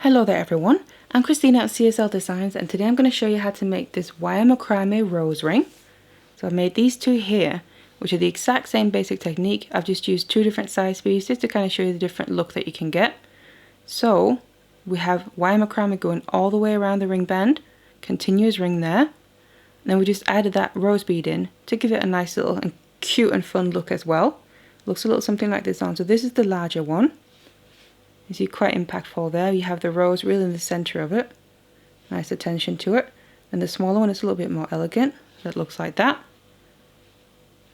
Hello there everyone, I'm Christina at CSLdesigns and today I'm going to show you how to make this wire macrame rose ring. So I've made these two here, which are the exact same basic technique. I've just used two different size beads just to kind of show you the different look that you can get. So we have wire macrame going all the way around the ring band, continuous ring there. And then we just added that rose bead in to give it a nice little and cute and fun look as well. Looks a little something like this on. So this is the larger one. You see, quite impactful there. You have the rose really in the center of it. Nice attention to it. And the smaller one is a little bit more elegant. So it looks like that.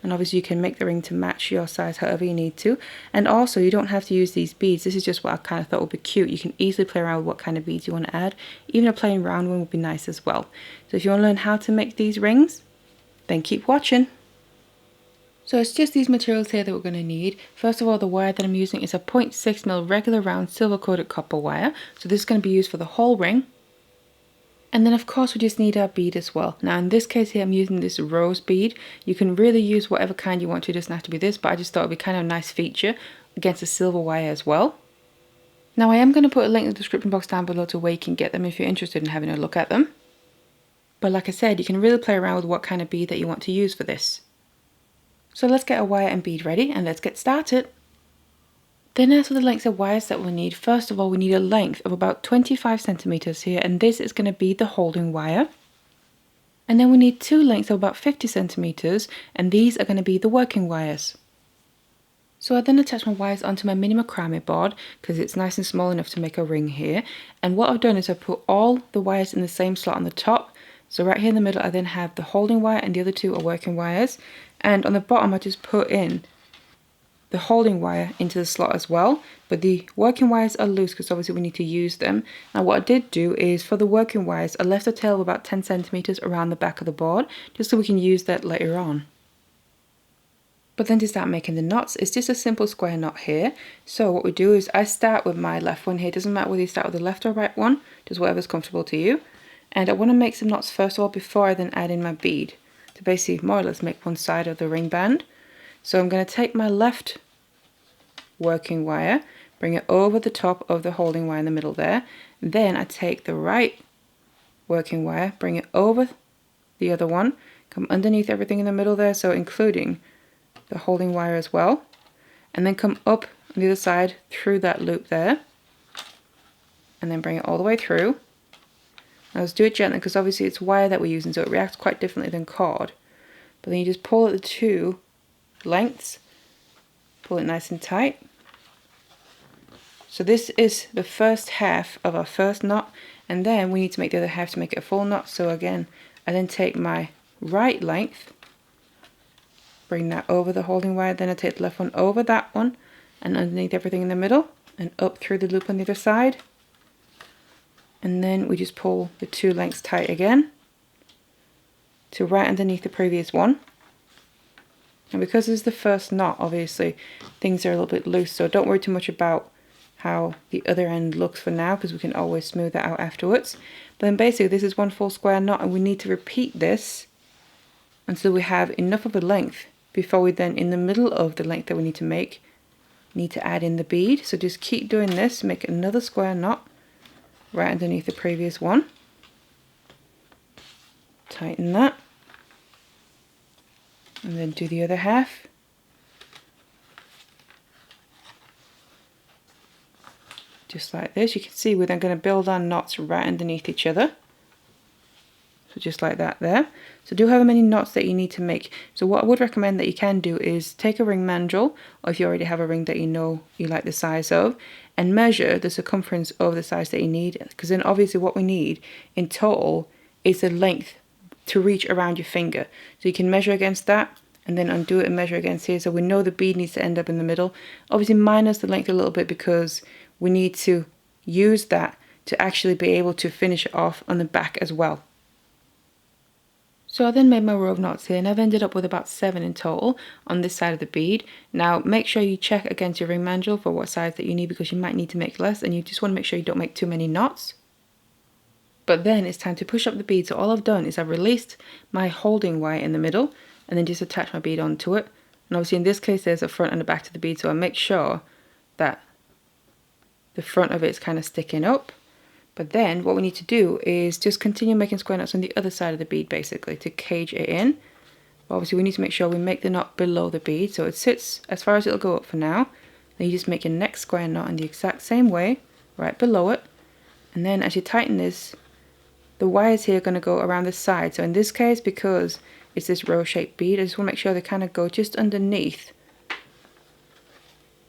And obviously you can make the ring to match your size however you need to. And also you don't have to use these beads. This is just what I kind of thought would be cute. You can easily play around with what kind of beads you want to add. Even a plain round one would be nice as well. So if you want to learn how to make these rings, then keep watching. So it's just these materials here that we're going to need. First of all, the wire that I'm using is a 0.6mm regular round silver coated copper wire. So this is going to be used for the whole ring. And then of course we just need our bead as well. Now in this case here I'm using this rose bead. You can really use whatever kind you want to, it doesn't have to be this, but I just thought it would be kind of a nice feature against the silver wire as well. Now I am going to put a link in the description box down below to where you can get them if you're interested in having a look at them. But like I said, you can really play around with what kind of bead that you want to use for this. So let's get a wire and bead ready and let's get started. Then as for the lengths of wires that we'll need, first of all we need a length of about 25 centimeters here, and this is going to be the holding wire. And then we need two lengths of about 50 centimeters, and these are going to be the working wires. So I then attach my wires onto my mini macrame board because it's nice and small enough to make a ring here. And what I've done is I've put all the wires in the same slot on the top. So right here in the middle I then have the holding wire and the other two are working wires. And on the bottom I just put in the holding wire into the slot as well. But the working wires are loose because obviously we need to use them. Now what I did do is for the working wires I left a tail of about 10 centimeters around the back of the board just so we can use that later on. But then to start making the knots, it's just a simple square knot here. So what we do is I start with my left one here. It doesn't matter whether you start with the left or right one, just whatever's comfortable to you. And I want to make some knots first of all before I then add in my bead to basically more or less make one side of the ring band. So I'm going to take my left working wire, bring it over the top of the holding wire in the middle there. Then I take the right working wire, bring it over the other one, come underneath everything in the middle there, so including the holding wire as well. And then come up on the other side through that loop there. And then bring it all the way through. Now let's do it gently because obviously it's wire that we're using, so it reacts quite differently than cord. But then you just pull at the two lengths, pull it nice and tight. So this is the first half of our first knot, and then we need to make the other half to make it a full knot. So again, I then take my right length, bring that over the holding wire, then I take the left one over that one and underneath everything in the middle and up through the loop on the other side. And then we just pull the two lengths tight again to right underneath the previous one. And because this is the first knot, obviously things are a little bit loose, so don't worry too much about how the other end looks for now because we can always smooth that out afterwards. But then basically this is one full square knot and we need to repeat this until we have enough of a length before we then, in the middle of the length that we need to make, need to add in the bead. So just keep doing this, make another square knot right underneath the previous one. Tighten that. And then do the other half. Just like this. You can see we're then going to build our knots right underneath each other. So just like that there. So do however many knots that you need to make. So what I would recommend that you can do is take a ring mandrel, or if you already have a ring that you know you like the size of, and measure the circumference of the size that you need, because then obviously what we need in total is the length to reach around your finger. So you can measure against that and then undo it and measure against here. So we know the bead needs to end up in the middle. Obviously minus the length a little bit because we need to use that to actually be able to finish it off on the back as well. So I then made my row of knots here and I've ended up with about 7 in total on this side of the bead. Now make sure you check against your ring mandrel for what size that you need because you might need to make less and you just want to make sure you don't make too many knots. But then it's time to push up the bead. So all I've done is I've released my holding wire in the middle and then just attach my bead onto it. And obviously in this case there's a front and a back to the bead, so I make sure that the front of it is kind of sticking up. But then what we need to do is just continue making square knots on the other side of the bead basically to cage it in. But obviously we need to make sure we make the knot below the bead so it sits as far as it'll go up for now. Then you just make your next square knot in the exact same way, right below it. And then as you tighten this, the wires here are going to go around the side. So in this case, because it's this rose-shaped bead, I just want to make sure they kind of go just underneath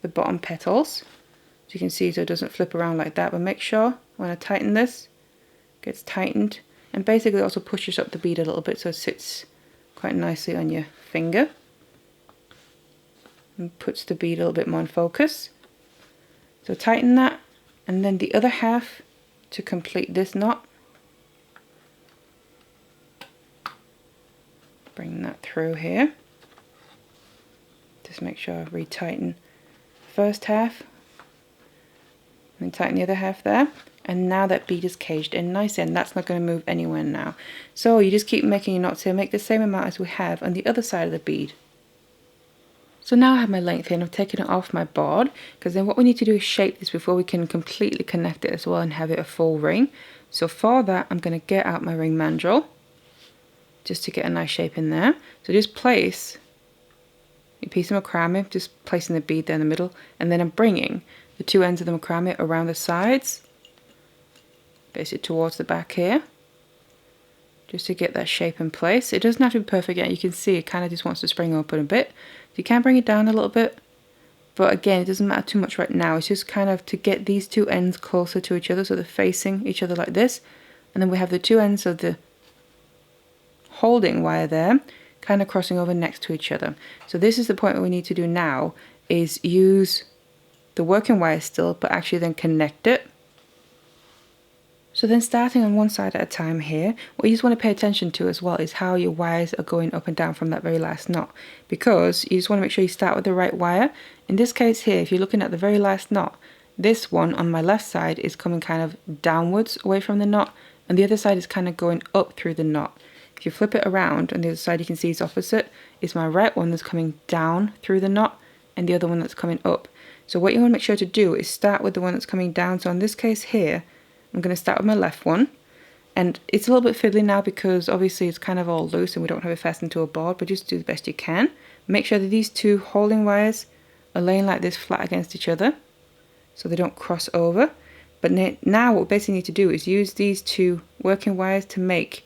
the bottom petals. As you can see, so it doesn't flip around like that. But make sure when I tighten this, it gets tightened. And basically also pushes up the bead a little bit so it sits quite nicely on your finger. And puts the bead a little bit more in focus. So tighten that. And then the other half to complete this knot. Bring that through here. Just make sure I retighten the first half. And tighten the other half there. And now that bead is caged in nicely and that's not going to move anywhere now. So you just keep making your knots here. Make the same amount as we have on the other side of the bead. So now I have my length here and I've taken it off my board, because then what we need to do is shape this before we can completely connect it as well and have it a full ring. So for that I'm going to get out my ring mandrel just to get a nice shape in there. So just place your piece of macrame, just placing the bead there in the middle, and then I'm bringing the two ends of the macrame around the sides, basically towards the back here, just to get that shape in place. It doesn't have to be perfect yet. You can see it kind of just wants to spring open a bit. You can bring it down a little bit, but again, it doesn't matter too much right now. It's just kind of to get these two ends closer to each other, so they're facing each other like this. And then we have the two ends of the holding wire there, kind of crossing over next to each other. So this is the point what we need to do now, is use the working wire still, but actually then connect it. So then starting on one side at a time here, what you just want to pay attention to as well is how your wires are going up and down from that very last knot, because you just want to make sure you start with the right wire. In this case here, if you're looking at the very last knot, this one on my left side is coming kind of downwards away from the knot, and the other side is kind of going up through the knot. If you flip it around on the other side, you can see it's opposite. It's my right one that's coming down through the knot and the other one that's coming up. So what you want to make sure to do is start with the one that's coming down. So in this case here, I'm going to start with my left one, and it's a little bit fiddly now because obviously it's kind of all loose and we don't have it fastened to a board, but just do the best you can. Make sure that these two holding wires are laying like this flat against each other so they don't cross over. But now what we basically need to do is use these two working wires to make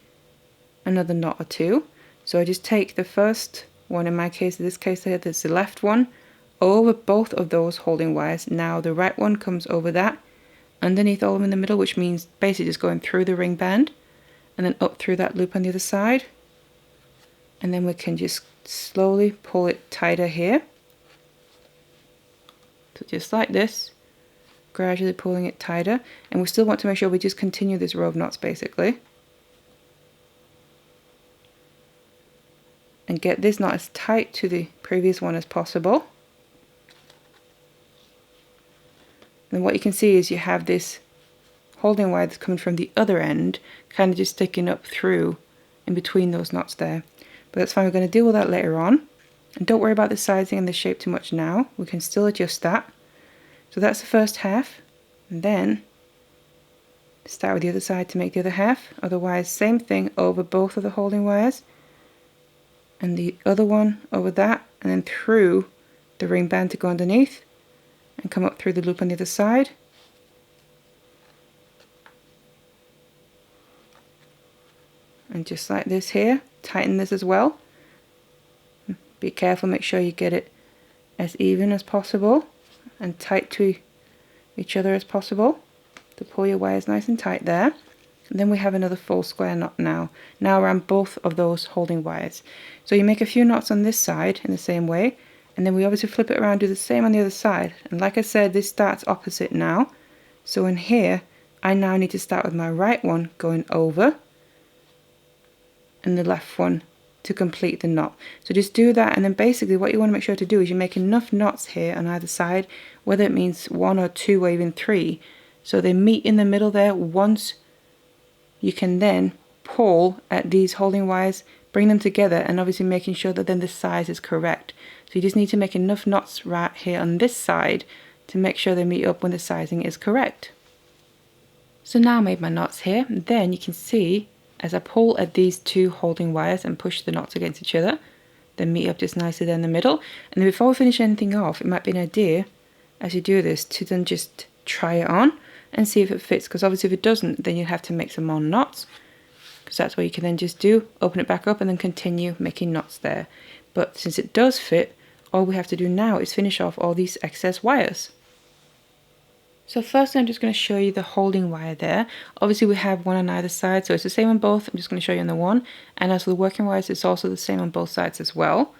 another knot or two. So I just take the first one, in my case, in this case here, that's the left one, over both of those holding wires. Now the right one comes over that, underneath all of them in the middle, which means basically just going through the ring band and then up through that loop on the other side. And then we can just slowly pull it tighter here. So just like this, gradually pulling it tighter. And we still want to make sure we just continue this row of knots basically. And get this knot as tight to the previous one as possible. And what you can see is you have this holding wire that's coming from the other end, kind of just sticking up through in between those knots there. But that's fine, we're going to deal with that later on. And don't worry about the sizing and the shape too much now, we can still adjust that. So that's the first half, and then start with the other side to make the other half. Otherwise, same thing over both of the holding wires, and the other one over that, and then through the ring band to go underneath, and come up through the loop on the other side. And just like this here, tighten this as well. Be careful, make sure you get it as even as possible and tight to each other as possible to pull your wires nice and tight there. And then we have another full square knot now around both of those holding wires. So you make a few knots on this side in the same way, and then we obviously flip it around, do the same on the other side. And like I said, this starts opposite now. So in here, I now need to start with my right one going over and the left one to complete the knot. So just do that, and then basically what you want to make sure to do is you make enough knots here on either side, whether it means 1 or 2 or even 3, so they meet in the middle there. Once you can then pull at these holding wires, bring them together, and obviously making sure that then the size is correct. So you just need to make enough knots right here on this side to make sure they meet up when the sizing is correct. So now I made my knots here, and then you can see as I pull at these two holding wires and push the knots against each other, they meet up just nicely there in the middle. And then before we finish anything off, it might be an idea as you do this to then just try it on and see if it fits, because obviously if it doesn't, then you have to make some more knots, because that's what you can then just do, open it back up and then continue making knots there. But since it does fit, all we have to do now is finish off all these excess wires. So first I'm just going to show you the holding wire there. Obviously we have one on either side, so it's the same on both. I'm just going to show you on the one. And as for the working wires, it's also the same on both sides as well.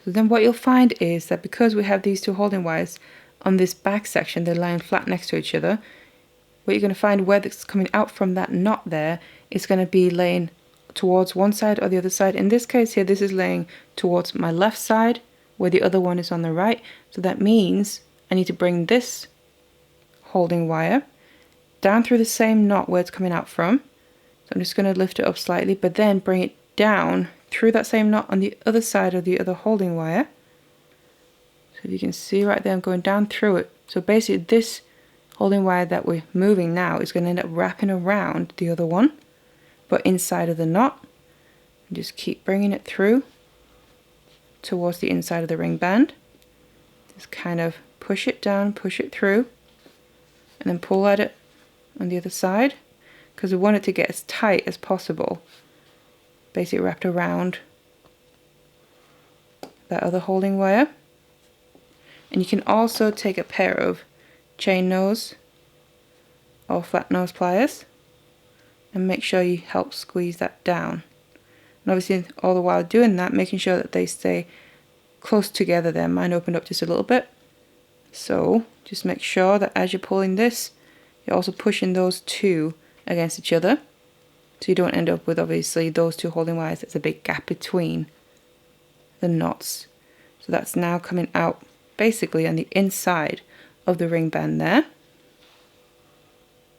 So then what you'll find is that because we have these two holding wires on this back section, they're lying flat next to each other. What you're going to find where it's coming out from that knot there is going to be laying towards one side or the other side. In this case here, this is laying towards my left side, where the other one is on the right. So that means I need to bring this holding wire down through the same knot where it's coming out from. So I'm just going to lift it up slightly, but then bring it down through that same knot on the other side of the other holding wire. So if you can see right there, I'm going down through it. So basically this holding wire that we're moving now is going to end up wrapping around the other one, but inside of the knot. And just keep bringing it through towards the inside of the ring band. Just kind of push it down, push it through, and then pull at it on the other side, because we want it to get as tight as possible, basically wrapped around that other holding wire. And you can also take a pair of chain nose or flat nose pliers and make sure you help squeeze that down. And obviously all the while doing that, making sure that they stay close together there. Mine opened up just a little bit. So just make sure that as you're pulling this, you're also pushing those two against each other, so you don't end up with obviously those two holding wires. There's a big gap between the knots. So that's now coming out basically on the inside of the ring band there.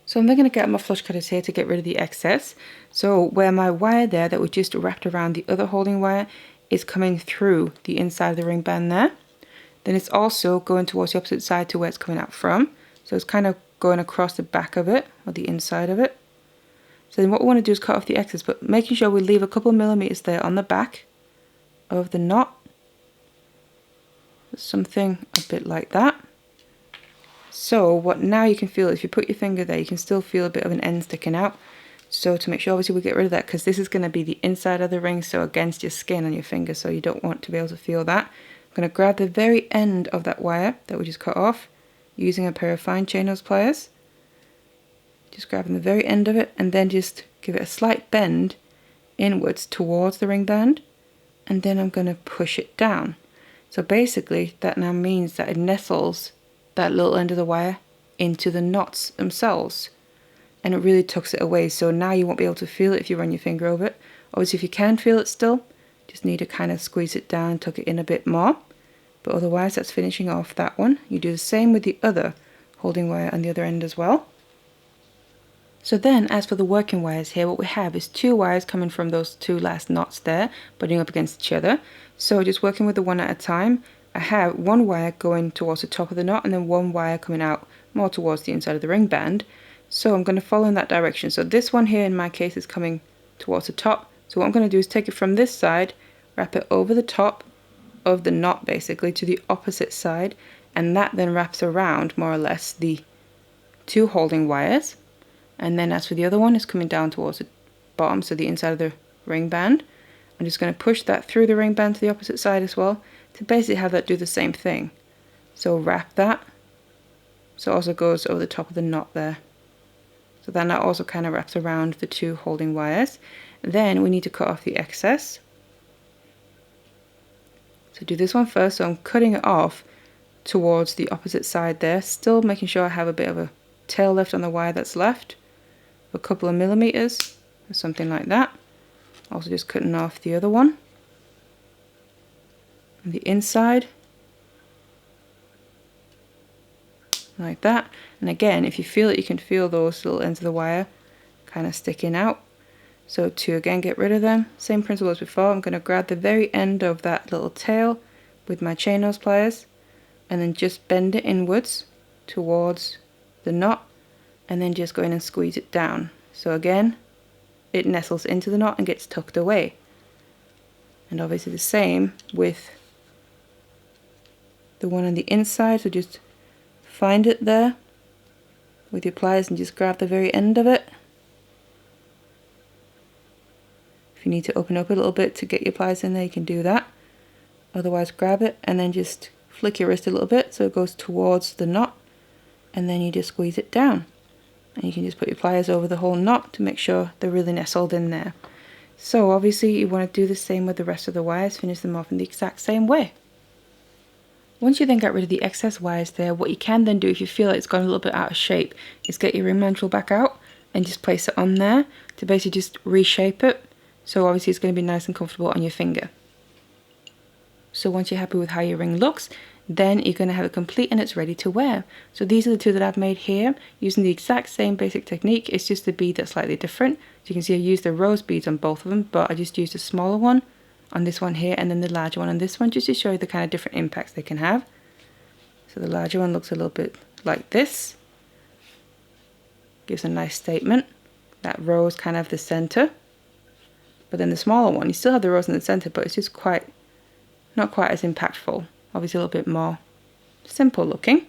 So I'm then going to get my flush cutters here to get rid of the excess. So where my wire there that we just wrapped around the other holding wire is coming through the inside of the ring band there, then it's also going towards the opposite side to where it's coming out from. So it's kind of going across the back of it, or the inside of it. So then what we want to do is cut off the excess, but making sure we leave a couple of millimeters there on the back of the knot. Something a bit like that. So what now you can feel, if you put your finger there, you can still feel a bit of an end sticking out. So to make sure obviously we get rid of that, because this is going to be the inside of the ring, so against your skin on your finger, so you don't want to be able to feel that. I'm going to grab the very end of that wire that we just cut off using a pair of fine chain nose pliers. Just grabbing the very end of it and then just give it a slight bend inwards towards the ring band, and then I'm going to push it down. So basically that now means that it nestles that little end of the wire into the knots themselves, and it really tucks it away. So now you won't be able to feel it if you run your finger over it. Obviously if you can feel it still, just need to kind of squeeze it down, tuck it in a bit more. But otherwise that's finishing off that one. You do the same with the other holding wire on the other end as well. So then as for the working wires here, what we have is two wires coming from those two last knots there, butting up against each other. So just working with the one at a time, I have one wire going towards the top of the knot and then one wire coming out more towards the inside of the ring band. So I'm going to follow in that direction. So this one here in my case is coming towards the top. So what I'm going to do is take it from this side, wrap it over the top of the knot basically to the opposite side, and that then wraps around more or less the two holding wires. And then as for the other one, it's coming down towards the bottom, so the inside of the ring band. I'm just going to push that through the ring band to the opposite side as well, to basically have that do the same thing. So wrap that, so it also goes over the top of the knot there. So then that also kind of wraps around the two holding wires. Then we need to cut off the excess. So do this one first, so I'm cutting it off towards the opposite side there, still making sure I have a bit of a tail left on the wire that's left, a couple of millimeters or something like that. Also just cutting off the other one on the inside like that. And again, if you feel it, you can feel those little ends of the wire kind of sticking out. So to again get rid of them, same principle as before, I'm going to grab the very end of that little tail with my chain nose pliers and then just bend it inwards towards the knot, and then just go in and squeeze it down. So again, it nestles into the knot and gets tucked away. And obviously the same with the one on the inside, so just find it there with your pliers and just grab the very end of it. If you need to open up a little bit to get your pliers in there, you can do that. Otherwise, grab it and then just flick your wrist a little bit so it goes towards the knot, and then you just squeeze it down. And you can just put your pliers over the whole knot to make sure they're really nestled in there. So obviously you want to do the same with the rest of the wires, finish them off in the exact same way. Once you then get rid of the excess wires there, what you can then do if you feel like it's gone a little bit out of shape is get your ring mount tool back out and just place it on there to basically just reshape it. So obviously it's going to be nice and comfortable on your finger. So once you're happy with how your ring looks, then you're going to have it complete and it's ready to wear. So these are the two that I've made here using the exact same basic technique. It's just the bead that's slightly different. So you can see I used the rose beads on both of them, but I just used a smaller one on this one here and then the larger one on this one, just to show you the kind of different impacts they can have. So the larger one looks a little bit like this. Gives a nice statement. That rose kind of the center. But then the smaller one, you still have the rose in the center, but it's just not quite as impactful. Obviously a little bit more simple looking.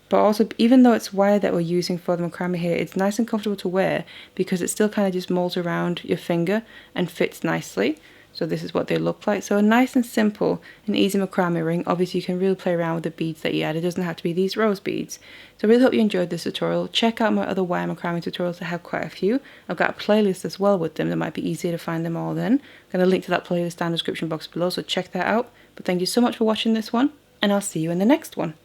But also, even though it's wire that we're using for the macrame here, it's nice and comfortable to wear because it still kind of just molds around your finger and fits nicely. So this is what they look like. So a nice and simple and easy macrame ring. Obviously you can really play around with the beads that you add. It doesn't have to be these rose beads. So I really hope you enjoyed this tutorial. Check out my other wire macrame tutorials. I have quite a few. I've got a playlist as well with them. That might be easier to find them all then. I'm going to link to that playlist down in the description box below, so check that out. But thank you so much for watching this one, and I'll see you in the next one.